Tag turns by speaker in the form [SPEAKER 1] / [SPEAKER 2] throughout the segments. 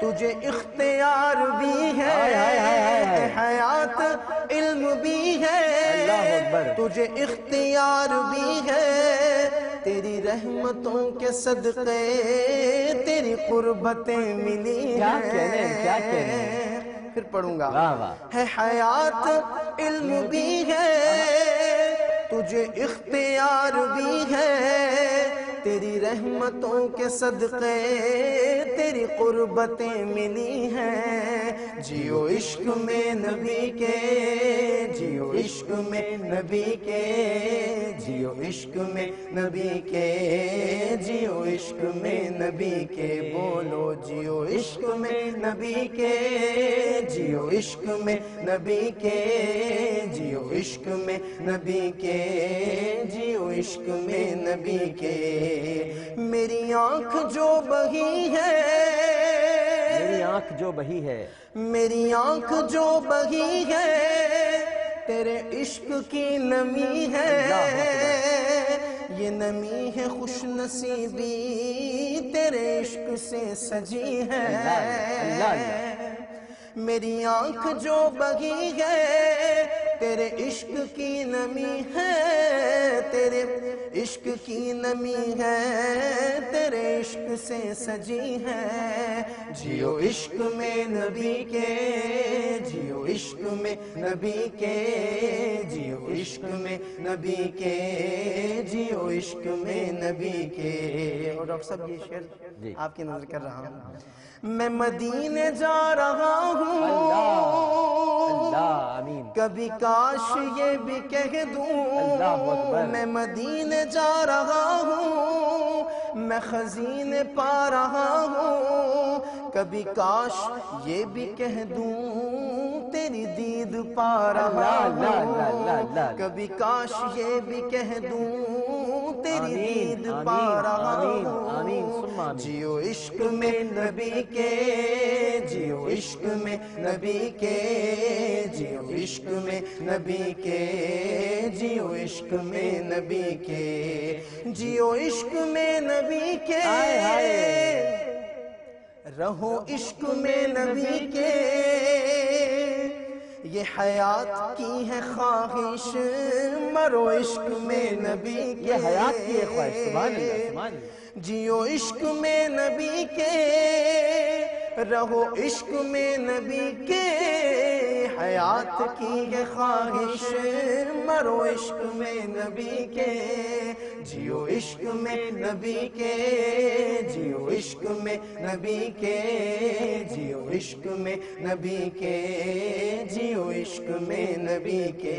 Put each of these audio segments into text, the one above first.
[SPEAKER 1] تجھے اختیار بھی ہے، حیات علم بھی ہے، تجھے اختیار بھی ہے، تیری رحمتوں کے صدقے تیری قربتیں ملی ہیں۔
[SPEAKER 2] کیا کہنے
[SPEAKER 1] پھر پڑھوں گا۔
[SPEAKER 2] واہ واہ۔
[SPEAKER 1] ہے حیات علم بھی ہے، تجھے اختیار بھی ہے، تیری رحمتوں کے صدقے تیری قربتیں ملی ہیں۔ جیو عشق میں نبی کے، جیو عشق میں نبی کے، جیو عشق میں نبی کے، جیو عشق میں نبی کے، بولو جیو عشق میں نبی کے، جیو عشق میں نبی کے، جیو عشق میں نبی کے، جیو عشق میں نبی کے۔ میری آنکھ جو بہی ہے،
[SPEAKER 2] میری آنکھ جو بہی ہے،
[SPEAKER 1] میری آنکھ جو بہی ہے، تیرے عشق کی نمی ہے، یہ نمی ہے خوش نصیبی تیرے عشق سے سجی ہے۔ میری آنکھ جو بہی ہے، تیرے عشق کی نمی ہے، تیرے عشق کی نمی ہے، تیرے عشق سے سجی ہے۔ جیو عشق میں نبی کے، جیو عشق میں نبی کے، جیو عشق میں نبی کے، جیو عشق میں نبی کے۔ اور ڈاکٹر صاحب یہ شعر آپ کی نظر کر رہا ہوں۔ میں مدینے جا رہا ہوں،
[SPEAKER 2] اللہ آمین،
[SPEAKER 1] کبھی کاش یہ بھی کہہ دوں، میں مدینے جا رہا ہوں، میں خزینے پا رہا ہوں، کبھی کاش یہ بھی کہہ دوں تیری دید پا رہا ہوں، کبھی کاش یہ بھی کہہ دوں تیری دید پا رہا ہوں۔ جیو عشق میں نبی کے، جیو عشق میں نبی کے، جیو عشق میں نبی کے، جیو عشق میں نبی کے، جیو عشق میں نبی کے، رہو عشق میں نبی کے، یہ حیات کی ہے خواہش، مرو عشق میں نبی کے،
[SPEAKER 2] یہ حیات کی ہے خواہش، سبحان اللہ سبحان اللہ۔
[SPEAKER 1] جیو عشق میں نبی کے، رہو عشق میں نبی کے، حیات کی ہے خواہش، مرو عشق میں نبی کے، جیو عشق میں نبی کے، جیو عشق میں نبی کے، جیو عشق میں نبی کے، جیو عشق میں نبی کے۔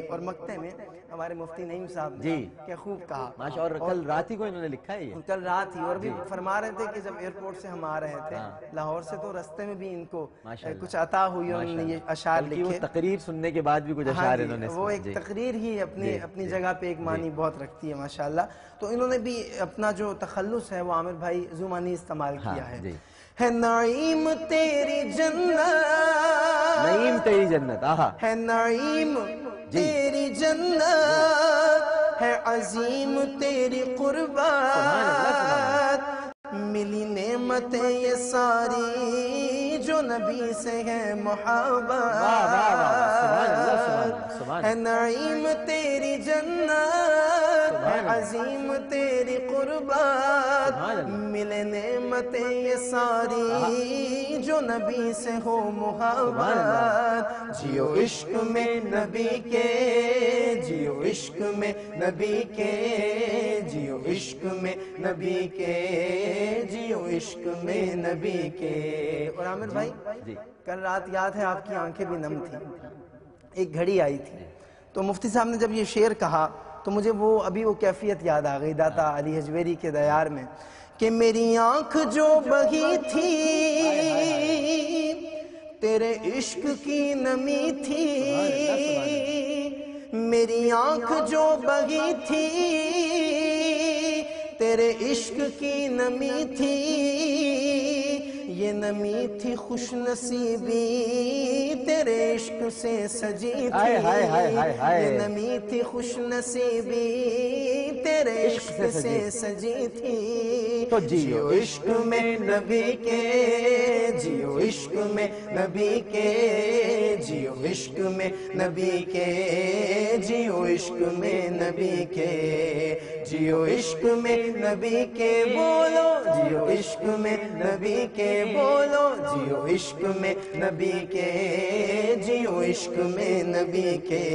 [SPEAKER 1] اور مقطع میں ہمارے مفتی نعیم صاحب نے کیا خوب کہا،
[SPEAKER 2] ماشاءاللہ، اور کل رات ہی کو انہوں نے لکھا ہے یہ،
[SPEAKER 1] کل رات ہی، اور بھی فرما رہے تھے کہ جب ایئرپورٹ سے ہم آ رہے تھے لاہور سے تو رستے میں بھی ان کو کچھ عطا ہوئی، انہوں نے یہ اشعار لکھے،
[SPEAKER 2] وہ تقریر سننے کے بعد بھی کچھ اشعار انہوں نے،
[SPEAKER 1] وہ ایک تقریر ہی اپنی جگہ پہ ایک معنی بہت رکھتی ہے ماشاءاللہ۔ تو انہوں نے بھی اپنا جو تخلص ہے وہ عامر بھائی زمانی استعمال کیا ہے نعیم تیری جنت،
[SPEAKER 2] نعیم تیری جنت، آہا،
[SPEAKER 1] ہے نعیم تیری جنت، ہے عظیم تیری قربت، ملی نعمتیں یہ ساری جو نبی سے ہے محبت، ہے نعیم تیری جنت، ہے عظیم تیری قربت، ملے نعمتیں یہ ساری جو نبی سے ہو محبت۔ جیو عشق میں نبی کے، جیو عشق میں نبی کے، جیو عشق میں نبی کے، جیو عشق میں نبی کے۔ اور عامر بھائی کل رات یاد ہے آپ کی آنکھیں بھی نم تھیں، ایک گھڑی آئی تھی، تو مفتی صاحب نے جب یہ شعر کہا تو مجھے ابھی وہ کیفیت یاد آ گئی داتا علی حجویری کے دیار میں، کہ میری آنکھ جو بہی تھی تیرے عشق کی نمی تھی، میری آنکھ جو بہی تھی تیرے عشق کی نمی تھی، یہ نمی تھی خوش نصیبی تیرے عشق سے سجی تھی،
[SPEAKER 2] ہائے ہائے ہائے ہائے ہائے،
[SPEAKER 1] یہ نمی تھی خوش نصیبی تیرے عشق سے سجی تھی،
[SPEAKER 2] تو
[SPEAKER 1] جیو عشق میں نبی کے، جیو عشق میں نبی کے، جیو عشق میں نبی کے، جیو عشق میں نبی کے، جیو عشق میں نبی کے، بولو جیو عشق میں نبی کے، بولو جیو عشق میں نبی کے، جیو عشق میں نبی کے،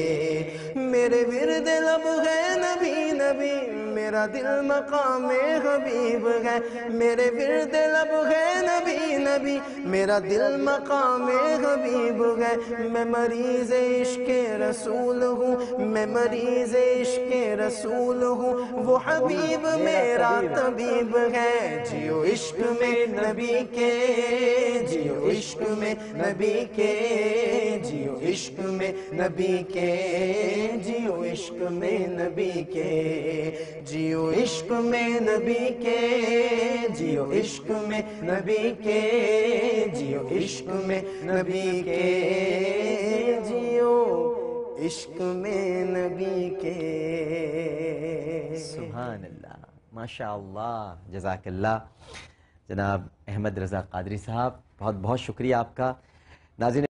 [SPEAKER 1] میرے ورد لب ہے نبی نبی، میرا دل مقام حبیب ہے، میرے ورد لب ہے نبی نبی، میرا دل مقام حبیب ہے، میں مریض عشق رسول ہوں، میں مریض عشق رسول ہوں، وہ حبیب میرا طبیب ہے، جیو عشق میں نبی کے، جیو عشق میں نبی کے، جیو عشق میں نبی کے، جیو عشق میں نبی کے، جیو عشق میں نبی کے، جیو عشق میں نبی کے، جیو عشق میں نبی کے، جیو عشق میں نبی کے۔
[SPEAKER 2] سبحان اللہ، ماشاء اللہ، جزاک اللہ جناب احمد رضا قادری صاحب، بہت بہت شکریہ آپ کا۔ ناظرین